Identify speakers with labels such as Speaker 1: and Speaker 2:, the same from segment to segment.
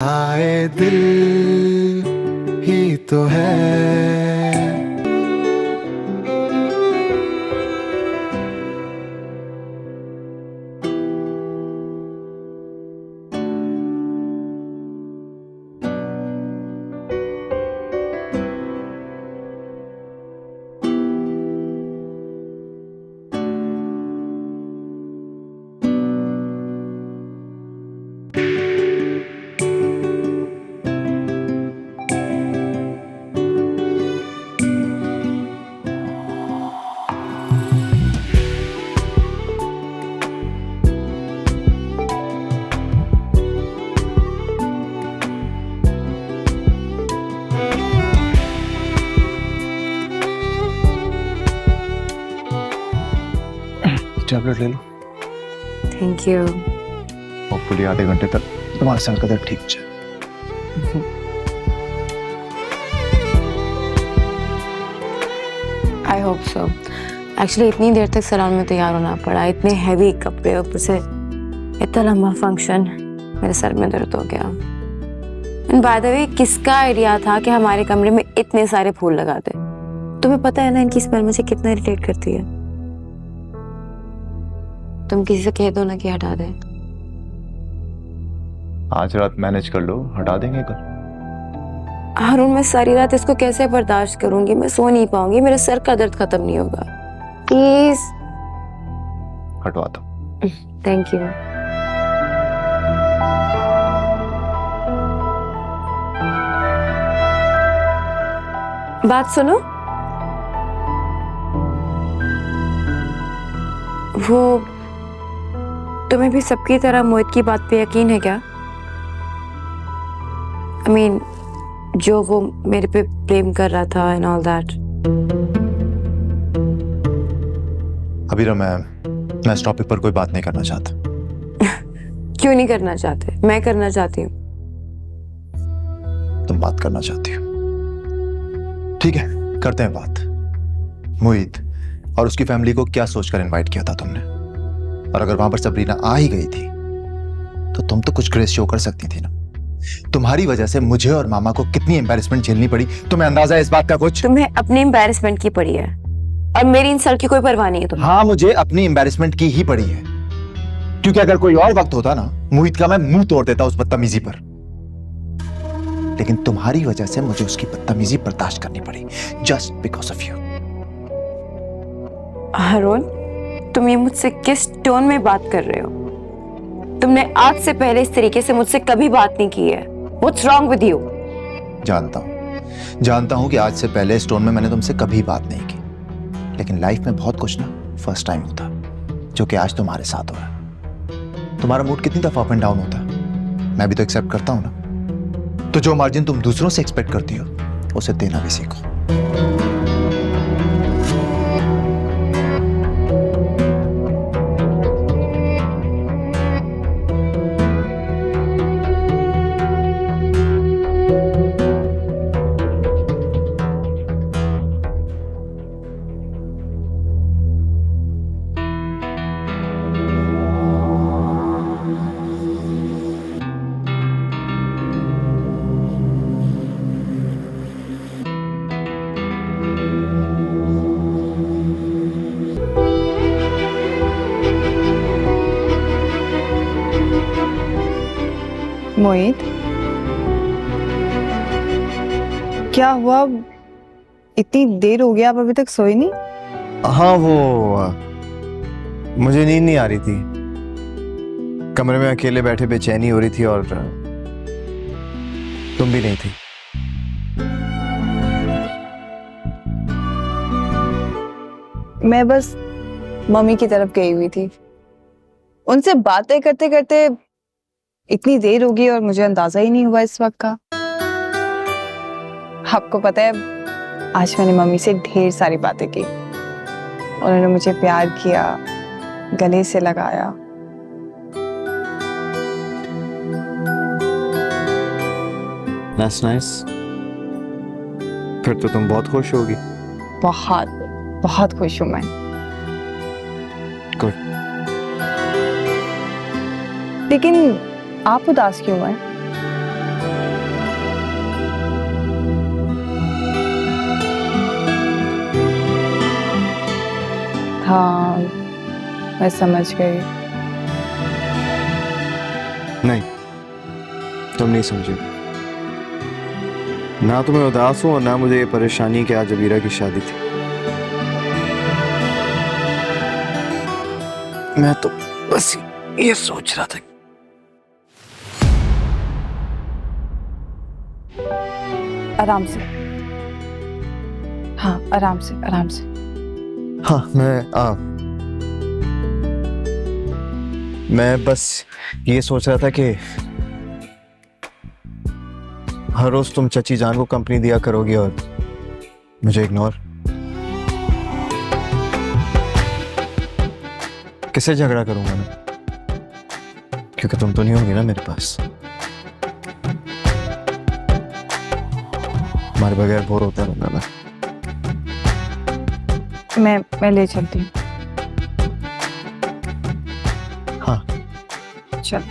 Speaker 1: आए दिल ही तो है। टैबलेट ले लो।
Speaker 2: Thank you.
Speaker 1: होपफुली आधे घंटे तक तुम्हारा सर का दर्द ठीक हो जाए।
Speaker 2: I hope so. एक्चुअली इतनी देर तक सैलून में तैयार होना पड़ा, इतने हैवी कपड़े, ऊपर से इतना लंबा फंक्शन, मेरे सर में दर्द हो गया। एंड बाय द वे, किसका आइडिया था कि हमारे कमरे में इतने सारे फूल लगा दे? तुम्हें पता है ना इनकी स्मेल मुझे कितना इरिटेट करती है। तुम किसी से कह दो ना कि हटा दे।
Speaker 1: आज रात मैनेज कर लो, हटा देंगे कल।
Speaker 2: हारून, मैं सारी रात इसको कैसे बर्दाश्त करूंगी? मैं सो नहीं पाऊंगी, मेरे सर का दर्द खत्म नहीं होगा। प्लीज
Speaker 1: हटवा दो।
Speaker 2: Thank you. बात सुनो, वो तुम्हें भी सबकी तरह मोहित की बात पे यकीन है क्या? I mean, जो वो मेरे पे प्रेम कर रहा था एंड ऑल दैट।
Speaker 1: अभी मैं इस टॉपिक पर कोई बात नहीं करना चाहता।
Speaker 2: क्यों नहीं करना चाहते? मैं करना चाहती हूँ।
Speaker 1: तुम बात करना चाहती हो, ठीक है, करते हैं बात। मोहित और उसकी फैमिली को क्या सोचकर इनवाइट किया था तुमने? और अगर वहां पर सबरीना आ ही गई थी तो तुम तो कुछ ग्रेस शो कर सकती थी ना। तुम्हारी वजह से मुझे और मामा को कितनी एम्बैरेसमेंट झेलनी पड़ी, तुम्हें अंदाजा है इस बात का कुछ?
Speaker 2: तुम्हें अपनी एम्बैरेसमेंट की पड़ी है और मेरी इंसल्ट की कोई परवाह नहीं है तुम्हें।
Speaker 1: हाँ, मुझे अपनी एम्बैरेसमेंट की ही पड़ी है, क्योंकि अगर कोई और वक्त होता ना, मोहित का मैं मुंह तोड़ देता उस बदतमीजी पर। लेकिन तुम्हारी वजह से मुझे उसकी बदतमीजी बर्दाश्त करनी पड़ी, जस्ट बिकॉज ऑफ यू।
Speaker 2: हारून, तुम ये मुझसे किस टोन में बात कर रहे हो? तुमने आज से पहले इस तरीके से मुझसे कभी बात नहीं की है। What's wrong with you?
Speaker 1: जानता हूं कि आज से पहले इस टोन में मैंने तुमसे कभी बात नहीं की, लेकिन लाइफ में बहुत कुछ ना फर्स्ट टाइम होता, जो कि आज तुम्हारे साथ हो रहा है। तुम्हारा मूड कितनी दफा अप एंड डाउन होता है, मैं भी तो एक्सेप्ट करता हूं ना। तो जो मार्जिन तुम दूसरों से एक्सपेक्ट करती हो, उसे देना भी सीखो।
Speaker 3: मोहित, क्या हुआ? इतनी देर हो गया, आप अभी तक सोए नहीं?
Speaker 4: हाँ, वो मुझे नींद नहीं आ रही थी। कमरे में अकेले बैठे बेचैनी हो रही थी और तुम भी नहीं थी।
Speaker 3: मैं बस मम्मी की तरफ गई हुई थी। उनसे बातें करते करते इतनी देर हो गई और मुझे अंदाजा ही नहीं हुआ इस वक्त का। आपको पता है, आज मैंने मम्मी से ढेर सारी बातें की। उन्होंने मुझे प्यार किया, गले से लगाया।
Speaker 4: That's nice. फिर तो तुम बहुत खुश होगी।
Speaker 3: बहुत बहुत खुश हूं मैं।
Speaker 4: गुड।
Speaker 3: लेकिन आप उदास क्यों हैं? मैं समझ गई।
Speaker 4: नहीं, तुम नहीं समझे। ना तो मैं उदास हूं और ना मुझे ये परेशानी कि आज अबीरा की शादी थी। मैं तो बस ये सोच रहा था।
Speaker 3: आराम से, हाँ आराम से आराम से।
Speaker 4: हाँ, मैं बस ये सोच रहा था कि हर रोज तुम चची जान को कंपनी दिया करोगी और मुझे इग्नोर। किससे झगड़ा करूंगा मैं, क्योंकि तुम तो नहीं होगी ना मेरे पास। तुम्हारे बगैर बोर होता रहूंगा
Speaker 3: मैं ले चलती हूँ।
Speaker 4: हाँ
Speaker 3: चल।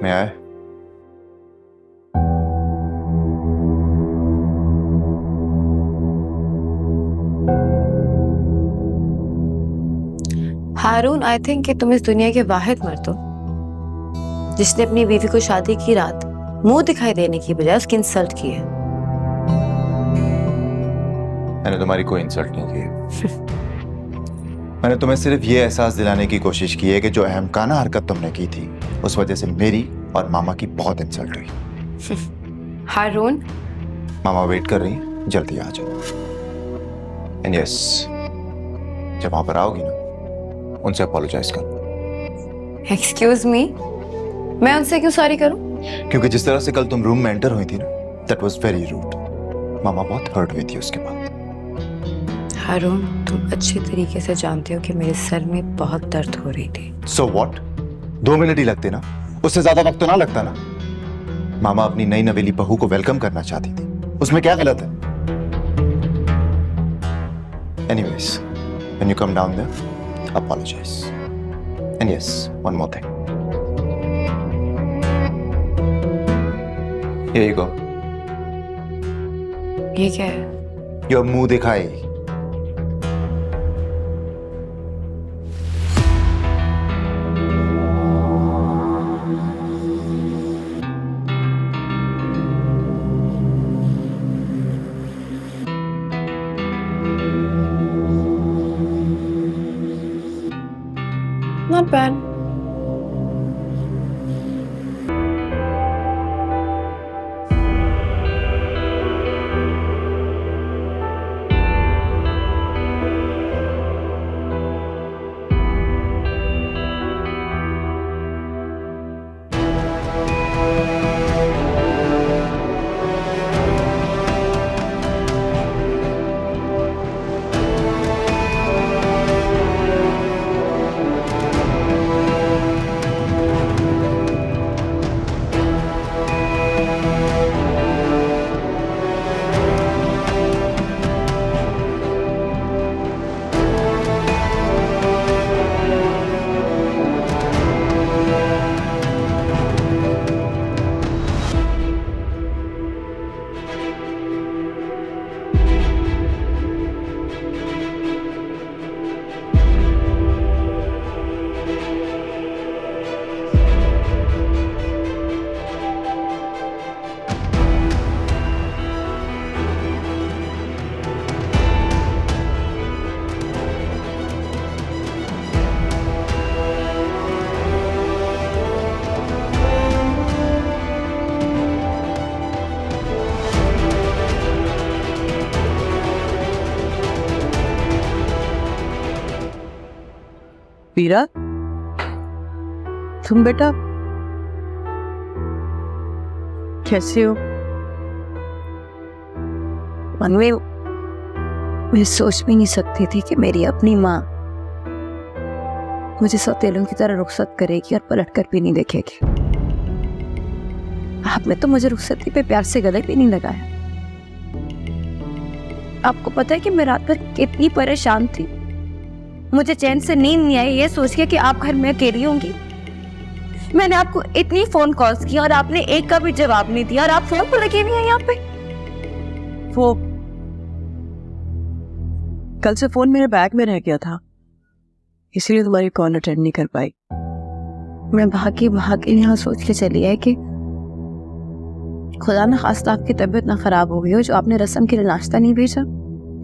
Speaker 1: मैं आए।
Speaker 2: हारून, आई थिंक कि तुम इस दुनिया के वाहिद मर्द हो जिसने अपनी बीवी को शादी की रात मुंह दिखाई देने की बजाय उसकी इंसल्ट की है।
Speaker 1: मैंने तुम्हारी कोई इंसल्ट नहीं की है। मैंने तुम्हें सिर्फ ये एहसास दिलाने की कोशिश की है कि जो अहमकाना हरकत तुमने की थी उस वजह से मेरी और मामा की बहुत इंसल्ट हुई।
Speaker 2: हारून,
Speaker 1: मामा वेट कर रही हैं, जल्दी आ जाओ। एंड यस, जब वहां पर आओगी ना उनसे अपोलोजाइज करो।
Speaker 2: एक्सक्यूज मी, मैं उनसे क्यों सॉरी करूं?
Speaker 1: क्योंकि जिस तरह से कल तुम रूम में एंटर हुई थी ना, दैट वाज वेरी रूड। मामा बहुत हर्ट हुई थी उसके बाद।
Speaker 2: हारून, तुम अच्छे तरीके से जानते हो कि मेरे सर में बहुत दर्द हो रही थी।
Speaker 1: So what? 2 मिनट ही लगते ना, उससे ज्यादा वक्त तो ना लगता ना। मामा अपनी नई नवेली बहू को वेलकम करना चाहती थी, उसमें क्या गलत है? Anyways, when you come down there, apologize. And yes, one more thing. Here you go.
Speaker 2: ये क्या है?
Speaker 1: Your मुंह दिखाई।
Speaker 2: Not bad.
Speaker 3: वीरा,
Speaker 5: तुम बेटा कैसे हो?
Speaker 2: मनवी, मैं सोच भी नहीं सकती थी कि मेरी अपनी माँ मुझे सौतेलों की तरह रुखसत करेगी और पलट कर भी नहीं देखेगी। आपने तो मुझे रुखसती पे प्यार से गले भी नहीं लगाया। आपको पता है कि मैं रात भर कितनी परेशान थी। मुझे चैन से नींद नहीं आई ये सोच के कि आप घर में अकेली होंगी। मैंने आपको इतनी फोन कॉल्स की और आपने एक का भी जवाब नहीं दिया और आप फोन पर लगे हुए हैं यहाँ पे।
Speaker 5: वो कल से फोन मेरे बैग में रह गया था, इसलिए तुम्हारी कॉल अटेंड नहीं कर पाई।
Speaker 2: मैं भागी यहाँ सोच के चली है कि खुदा ना खास्ता आपकी तबीयत ना खराब हो गई हो जो आपने रस्म के लिए नाश्ता नहीं भेजा।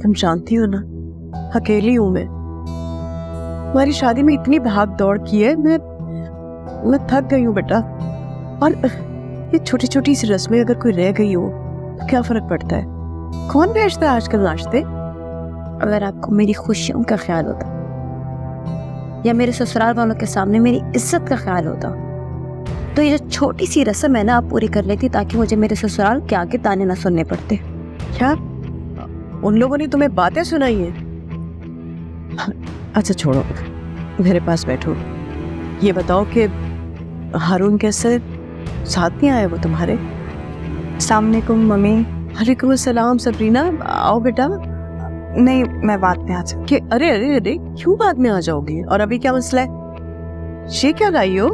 Speaker 5: तुम जानती हो ना, अकेली हूं मैं। हमारी शादी में इतनी भाग दौड़ की है, मैं थक गई हूँ बेटा। और ये छोटी छोटी सी रस्में अगर कोई रह गई हो तो क्या फर्क पड़ता है? कौन भेजता है आजकल नाश्ते?
Speaker 2: अगर आपको मेरी खुशियों का ख्याल होता या मेरे ससुराल वालों के सामने मेरी इज्जत का ख्याल होता तो ये जो छोटी सी रस्म है ना आप पूरी कर लेती ताकि मुझे मेरे ससुराल के आगे ताने ना सुनने पड़ते।
Speaker 5: क्या उन लोगों ने तुम्हें बातें सुनाई हैं? अच्छा छोड़ो, मेरे पास बैठो। ये बताओ कि हारून कैसे, साथ नहीं आया वो तुम्हारे?
Speaker 3: अस्सलामुअलैकुम मम्मी।
Speaker 5: वालेकुम अस्सलाम सबरीना, आओ बेटा।
Speaker 3: नहीं, मैं बाद में आ जाऊँ।
Speaker 5: कि अरे अरे अरे क्यों बाद में आ जाओगी? और अभी क्या मसला है? ये क्या लाई हो?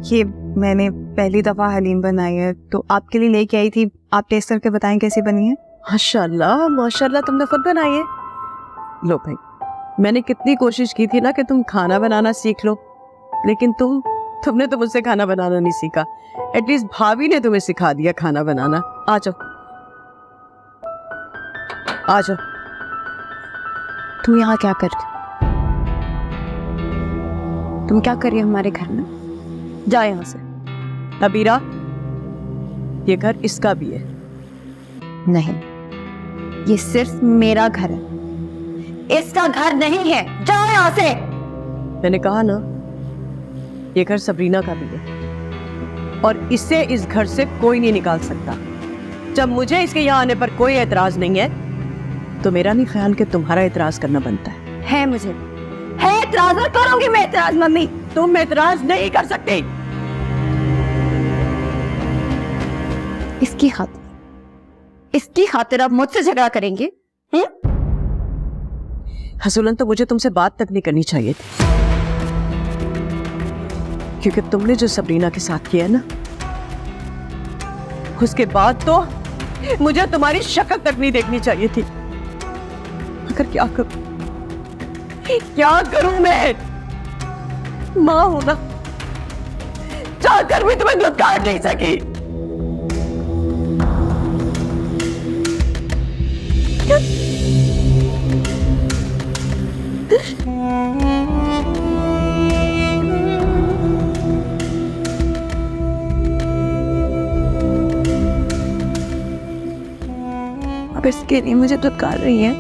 Speaker 3: ये मैंने पहली दफा हलीम बनाई है तो आपके लिए लेके आई थी। आप टेस्ट करके बताएं कैसी बनी है।
Speaker 5: माशाल्लाह माशाल्लाह, तुमने खुद बनाई है? लो भाई, मैंने कितनी कोशिश की थी ना कि तुम खाना बनाना सीख लो, लेकिन तुमने तो मुझसे खाना बनाना नहीं सीखा। एटलीस्ट भाभी ने तुम्हें सिखा दिया खाना बनाना। आ जाओ आ जाओ।
Speaker 2: तुम यहाँ क्या कर रही? तुम क्या कर रही हो हमारे घर में? जाओ यहाँ से।
Speaker 5: अबीरा, ये घर इसका भी है।
Speaker 2: नहीं, ये सिर्फ मेरा घर है, इसका घर नहीं है। जाओ यहाँ से।
Speaker 5: मैंने कहा ना, ये घर सबरीना का भी है और इसे इस घर से कोई नहीं निकाल सकता। जब मुझे इसके यहाँ आने पर कोई एतराज नहीं है तो मेरा नहीं ख्याल कि तुम्हारा एतराज करना बनता है।
Speaker 2: मुझे है एतराज और करूंगी मैं एतराज। मम्मी,
Speaker 5: तुम एतराज नहीं कर सकते।
Speaker 2: इसकी खातिर आप मुझसे झगड़ा करेंगे?
Speaker 5: हसूलन, तो मुझे तुमसे बात तक नहीं करनी चाहिए थी, क्योंकि तुमने जो सबरीना के साथ किया है ना, उसके बाद तो मुझे तुम्हारी शक्ल तक नहीं देखनी चाहिए थी। मगर क्या करूं मैं? मां हूं ना, चाहकर भी तुम्हें दूध काट नहीं सकी।
Speaker 2: अब इसके लिए मुझे दुत्कार रही है?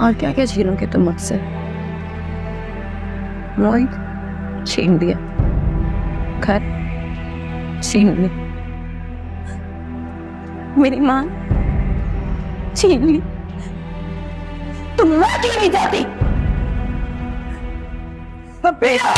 Speaker 2: और क्या क्या झीलोगे तुम मुझसे? मोहित छीन दिया, घर छीन ली, मेरी मां छीन ली। तुम मां क्यों नहीं जाती?
Speaker 5: बेटा